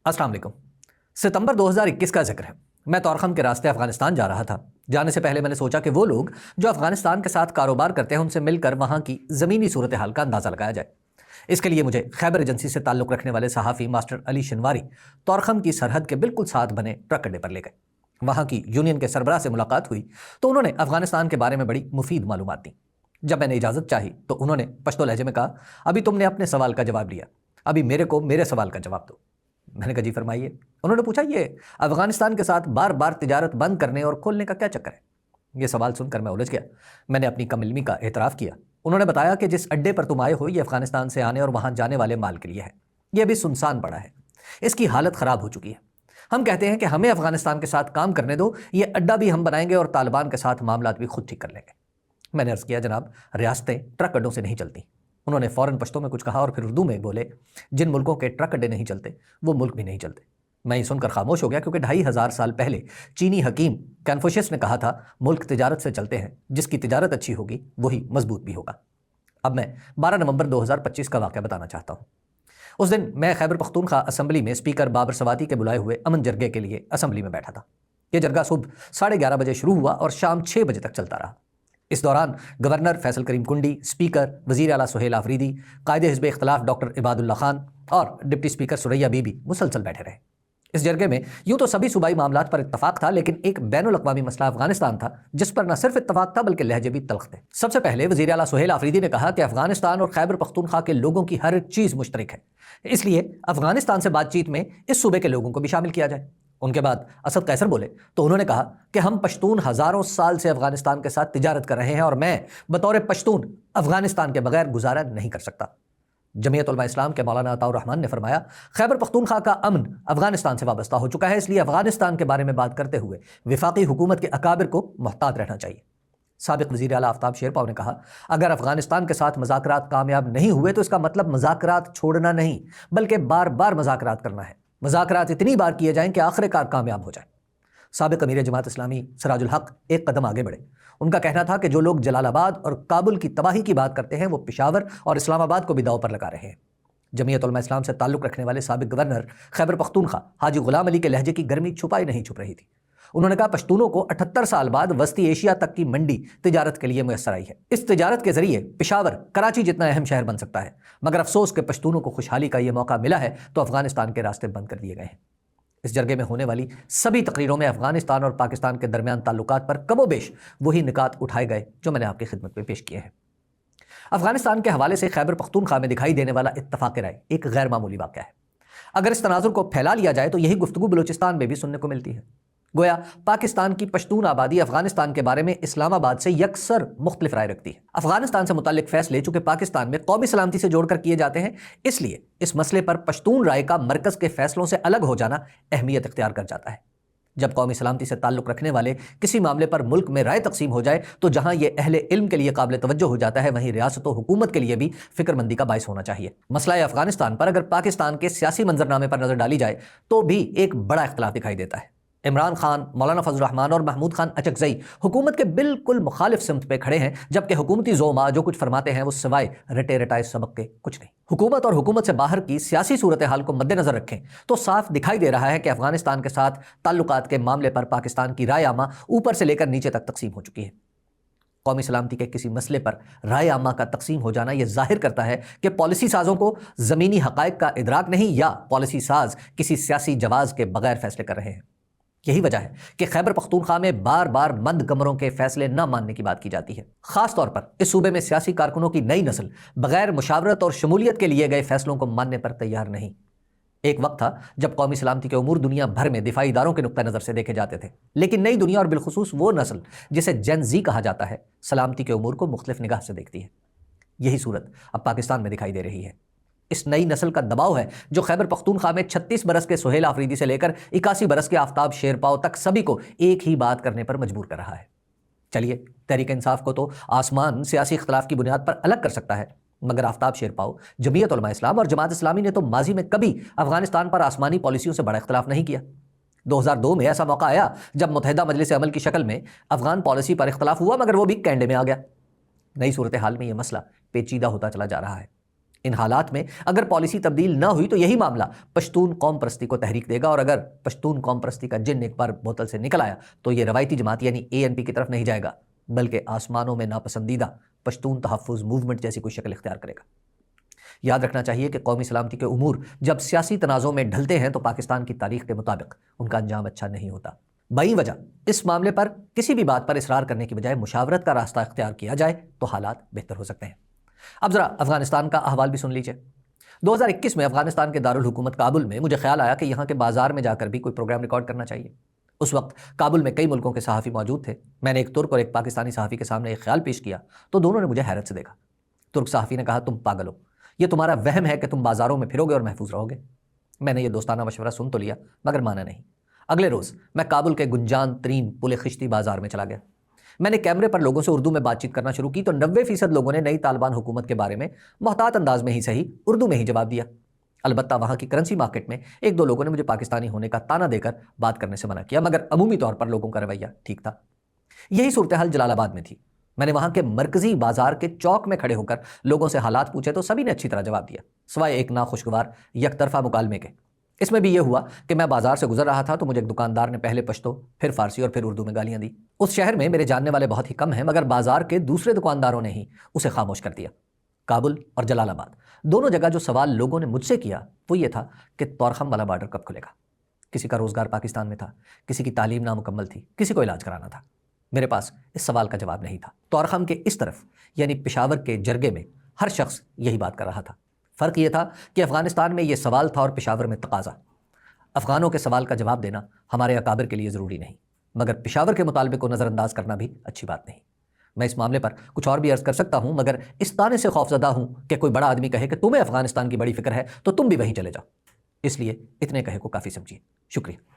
السلام علیکم۔ ستمبر 2021 کا ذکر ہے۔ میں طورخم کے راستے افغانستان جا رہا تھا۔ جانے سے پہلے میں نے سوچا کہ وہ لوگ جو افغانستان کے ساتھ کاروبار کرتے ہیں ان سے مل کر وہاں کی زمینی صورتحال کا اندازہ لگایا جائے۔ اس کے لیے مجھے خیبر ایجنسی سے تعلق رکھنے والے صحافی ماسٹر علی شنواری طورخم کی سرحد کے بالکل ساتھ بنے ٹرک اڈے پر لے گئے۔ وہاں کی یونین کے سربراہ سے ملاقات ہوئی تو انہوں نے افغانستان کے بارے میں بڑی مفید معلومات دیں۔ جب میں نے اجازت چاہی تو انہوں نے پشتو لہجے میں کہا، ابھی تم نے اپنے سوال کا جواب لیا، ابھی میرے کو میرے سوال کا جواب دو۔ میں نے کہا جی فرمائیے۔ انہوں نے پوچھا، یہ افغانستان کے ساتھ بار بار تجارت بند کرنے اور کھولنے کا کیا چکر ہے؟ یہ سوال سن کر میں الجھ گیا۔ میں نے اپنی کم علمی کا اعتراف کیا۔ انہوں نے بتایا کہ جس اڈے پر تم آئے ہو یہ افغانستان سے آنے اور وہاں جانے والے مال کے لیے ہے۔ یہ ابھی سنسان پڑا ہے، اس کی حالت خراب ہو چکی ہے۔ ہم کہتے ہیں کہ ہمیں افغانستان کے ساتھ کام کرنے دو، یہ اڈا بھی ہم بنائیں گے اور طالبان کے ساتھ معاملات بھی خود ٹھیک کر لیں گے۔ میں نے عرض کیا، جناب ریاستیں ٹرک اڈوں سے نہیں چلتی۔ انہوں نے فوراً پشتو میں کچھ کہا اور پھر اردو میں بولے، جن ملکوں کے ٹرک اڈے نہیں چلتے وہ ملک بھی نہیں چلتے۔ میں یہ سن کر خاموش ہو گیا، کیونکہ 2500 سال پہلے چینی حکیم کنفوشیس نے کہا تھا، ملک تجارت سے چلتے ہیں، جس کی تجارت اچھی ہوگی وہی مضبوط بھی ہوگا۔ اب میں 12 نومبر 2025 کا واقعہ بتانا چاہتا ہوں۔ اس دن میں خیبر پختونخوا اسمبلی میں اسپیکر بابر سواتی کے بلائے ہوئے امن جرگے کے لیے اسمبلی میں بیٹھا تھا۔ یہ جرگہ صبح 11:30 بجے شروع ہوا اور شام 6 بجے تک چلتا رہا۔ اس دوران گورنر فیصل کریم کنڈی، اسپیکر وزیر اعلیٰ سہیل آفریدی، قائد حزب اختلاف ڈاکٹر عباد اللہ خان اور deputy speaker Suraiya be be مسلسل بیٹھے رہے۔ اس جرگے میں یوں تو سبھی صوبائی معاملات پر اتفاق تھا، لیکن ایک بین الاقوامی مسئلہ افغانستان تھا جس پر نہ صرف اتفاق تھا بلکہ لہجے بھی تلخ تھے۔ سب سے پہلے وزیر اعلیٰ سہیل آفریدی نے کہا کہ افغانستان اور خیبر پختونخوا کے لوگوں کی ہر چیز مشترک ہے، اس لیے افغانستان سے بات چیت میں اس صوبے کے لوگوں کو بھی شامل کیا جائے۔ ان کے بعد اسد قیصر بولے تو انہوں نے کہا کہ ہم پشتون ہزاروں سال سے افغانستان کے ساتھ تجارت کر رہے ہیں اور میں بطور پشتون افغانستان کے بغیر گزارا نہیں کر سکتا۔ جمعیت علماء اسلام کے مولانا عطاء الرحمن نے فرمایا، خیبر پختونخوا کا امن افغانستان سے وابستہ ہو چکا ہے، اس لیے افغانستان کے بارے میں بات کرتے ہوئے وفاقی حکومت کے اکابر کو محتاط رہنا چاہیے۔ سابق وزیر اعلیٰ آفتاب شیرپاؤ نے کہا، اگر افغانستان کے ساتھ مذاکرات کامیاب نہیں ہوئے تو اس کا مطلب مذاکرات چھوڑنا نہیں بلکہ بار بار مذاکرات کرنا ہے۔ مذاکرات اتنی بار کیے جائیں کہ آخر کار کامیاب ہو جائیں۔ سابق امیر جماعت اسلامی سراج الحق ایک قدم آگے بڑھے۔ ان کا کہنا تھا کہ جو لوگ جلال آباد اور کابل کی تباہی کی بات کرتے ہیں وہ پشاور اور اسلام آباد کو بھی داؤ پر لگا رہے ہیں۔ جمعیت علماء اسلام سے تعلق رکھنے والے سابق گورنر خیبر پختونخوا حاجی غلام علی کے لہجے کی گرمی چھپائی نہیں چھپ رہی تھی۔ انہوں نے کہا، پشتونوں کو 78 سال بعد وسطی ایشیا تک کی منڈی تجارت کے لیے میسر آئی ہے۔ اس تجارت کے ذریعے پشاور کراچی جتنا اہم شہر بن سکتا ہے، مگر افسوس کہ پشتونوں کو خوشحالی کا یہ موقع ملا ہے تو افغانستان کے راستے بند کر دیے گئے ہیں۔ اس جرگے میں ہونے والی سبھی تقریروں میں افغانستان اور پاکستان کے درمیان تعلقات پر کم و بیش وہی نکات اٹھائے گئے جو میں نے آپ کی خدمت میں پیش کیے ہیں۔ افغانستان کے حوالے سے خیبر پختونخوا میں دکھائی دینے والا اتفاق رائے ایک غیر معمولی واقعہ ہے۔ اگر اس تناظر کو پھیلا لیا جائے تو یہی گفتگو بلوچستان میں بھی سننے کو ملتی ہے۔ گویا پاکستان کی پشتون آبادی افغانستان کے بارے میں اسلام آباد سے یکسر مختلف رائے رکھتی ہے۔ افغانستان سے متعلق فیصلے چونکہ پاکستان میں قومی سلامتی سے جوڑ کر کیے جاتے ہیں، اس لیے اس مسئلے پر پشتون رائے کا مرکز کے فیصلوں سے الگ ہو جانا اہمیت اختیار کر جاتا ہے۔ جب قومی سلامتی سے تعلق رکھنے والے کسی معاملے پر ملک میں رائے تقسیم ہو جائے تو جہاں یہ اہل علم کے لیے قابل توجہ ہو جاتا ہے، وہیں ریاست و حکومت کے لیے بھی فکر مندی کا باعث ہونا چاہیے۔ مسئلہ افغانستان پر اگر پاکستان کے سیاسی منظرنامے پر نظر ڈالی جائے تو بھی ایک بڑا اختلاف دکھائی دیتا ہے۔ عمران خان، مولانا فضل الرحمان اور محمود خان اچکزئی حکومت کے بالکل مخالف سمت پہ کھڑے ہیں، جبکہ حکومتی زعماء جو کچھ فرماتے ہیں وہ سوائے رٹے رٹائے سبق کے کچھ نہیں۔ حکومت اور حکومت سے باہر کی سیاسی صورتحال کو مد نظر رکھیں تو صاف دکھائی دے رہا ہے کہ افغانستان کے ساتھ تعلقات کے معاملے پر پاکستان کی رائے عامہ اوپر سے لے کر نیچے تک تقسیم ہو چکی ہے۔ قومی سلامتی کے کسی مسئلے پر رائے عامہ کا تقسیم ہو جانا یہ ظاہر کرتا ہے کہ پالیسی سازوں کو زمینی حقائق کا ادراک نہیں، یا پالیسی ساز کسی سیاسی جواز کے بغیر فیصلے کر رہے ہیں۔ یہی وجہ ہے کہ خیبر پختونخوا میں بار بار مند کمروں کے فیصلے نہ ماننے کی بات کی جاتی ہے۔ خاص طور پر اس صوبے میں سیاسی کارکنوں کی نئی نسل بغیر مشاورت اور شمولیت کے لیے گئے فیصلوں کو ماننے پر تیار نہیں۔ ایک وقت تھا جب قومی سلامتی کے امور دنیا بھر میں دفاعی اداروں کے نقطہ نظر سے دیکھے جاتے تھے، لیکن نئی دنیا اور بالخصوص وہ نسل جسے جین زی کہا جاتا ہے، سلامتی کے امور کو مختلف نگاہ سے دیکھتی ہے۔ یہی صورت اب پاکستان میں دکھائی دے رہی ہے۔ اس نئی نسل کا دباؤ ہے جو خیبر پختونخوا میں 36 برس کے سہیل آفریدی سے لے کر 81 برس کے آفتاب شیرپاؤ تک سبھی کو ایک ہی بات کرنے پر مجبور کر رہا ہے۔ چلیے، تحریک انصاف کو تو آسمان سیاسی اختلاف کی بنیاد پر الگ کر سکتا ہے، مگر آفتاب شیرپاؤ، جمعیت علماء اسلام اور جماعت اسلامی نے تو ماضی میں کبھی افغانستان پر آسمانی پالیسیوں سے بڑا اختلاف نہیں کیا۔ 2002 میں ایسا موقع آیا جب متحدہ مجلس عمل کی شکل میں افغان پالیسی پر اختلاف ہوا، مگر وہ بھی کینڈے میں آ گیا۔ نئی صورتحال میں یہ مسئلہ پیچیدہ ہوتا چلا جا رہا ہے۔ ان حالات میں اگر پالیسی تبدیل نہ ہوئی تو یہی معاملہ پشتون قوم پرستی کو تحریک دے گا، اور اگر پشتون قوم پرستی کا جن ایک بار بوتل سے نکل آیا تو یہ روایتی جماعت یعنی ANP کی طرف نہیں جائے گا، بلکہ آسمانوں میں ناپسندیدہ پشتون تحفظ موومنٹ جیسی کوئی شکل اختیار کرے گا۔ یاد رکھنا چاہیے کہ قومی سلامتی کے امور جب سیاسی تنازع میں ڈھلتے ہیں تو پاکستان کی تاریخ کے مطابق ان کا انجام اچھا نہیں ہوتا۔ بئی وجہ اس معاملے پر کسی بھی بات پر اصرار کرنے کی بجائے مشاورت کا راستہ اختیار کیا جائے تو حالات بہتر ہو سکتے ہیں۔ اب ذرا افغانستان کا احوال بھی سن لیجئے۔ 2021 میں افغانستان کے دارالحکومت کابل میں مجھے خیال آیا کہ یہاں کے بازار میں جا کر بھی کوئی پروگرام ریکارڈ کرنا چاہیے۔ اس وقت کابل میں کئی ملکوں کے صحافی موجود تھے۔ میں نے ایک ترک اور ایک پاکستانی صحافی کے سامنے ایک خیال پیش کیا تو دونوں نے مجھے حیرت سے دیکھا۔ ترک صحافی نے کہا، تم پاگل ہو، یہ تمہارا وہم ہے کہ تم بازاروں میں پھرو گے اور محفوظ رہو گے۔ میں نے یہ دوستانہ مشورہ سن تو لیا مگر مانا نہیں۔ اگلے روز میں کابل کے گنجان ترین پل خشتی بازار میں چلا گیا۔ میں نے کیمرے پر لوگوں سے اردو میں بات چیت کرنا شروع کی تو 90% لوگوں نے نئی طالبان حکومت کے بارے میں محتاط انداز میں ہی صحیح اردو میں ہی جواب دیا۔ البتہ وہاں کی کرنسی مارکیٹ میں ایک دو لوگوں نے مجھے پاکستانی ہونے کا تانا دے کر بات کرنے سے منع کیا، مگر عمومی طور پر لوگوں کا رویہ ٹھیک تھا۔ یہی صورتحال جلال آباد میں تھی۔ میں نے وہاں کے مرکزی بازار کے چوک میں کھڑے ہو کر لوگوں سے حالات پوچھے تو سبھی نے اچھی طرح جواب دیا، سوائے ایک ناخوشگوار یک طرفہ مکالمے کے۔ اس میں بھی یہ ہوا کہ میں بازار سے گزر رہا تھا تو مجھے ایک دکاندار نے پہلے پشتو، پھر فارسی اور پھر اردو میں گالیاں دی۔ اس شہر میں میرے جاننے والے بہت ہی کم ہیں، مگر بازار کے دوسرے دکانداروں نے ہی اسے خاموش کر دیا۔ کابل اور جلال آباد دونوں جگہ جو سوال لوگوں نے مجھ سے کیا وہ یہ تھا کہ طورخم والا بارڈر کب کھلے گا۔ کسی کا روزگار پاکستان میں تھا، کسی کی تعلیم نامکمل تھی، کسی کو علاج کرانا تھا۔ میرے پاس اس سوال کا جواب نہیں تھا۔ طورخم کے اس طرف یعنی پشاور کے جرگے میں ہر شخص یہی بات کر رہا تھا۔ فرق یہ تھا کہ افغانستان میں یہ سوال تھا اور پشاور میں تقاضا۔ افغانوں کے سوال کا جواب دینا ہمارے اکابر کے لیے ضروری نہیں، مگر پشاور کے مطالبے کو نظر انداز کرنا بھی اچھی بات نہیں۔ میں اس معاملے پر کچھ اور بھی عرض کر سکتا ہوں، مگر اس طانے سے خوفزدہ ہوں کہ کوئی بڑا آدمی کہے کہ تمہیں افغانستان کی بڑی فکر ہے تو تم بھی وہیں چلے جاؤ، اس لیے اتنے کہے کو کافی سمجھیے۔ شکریہ۔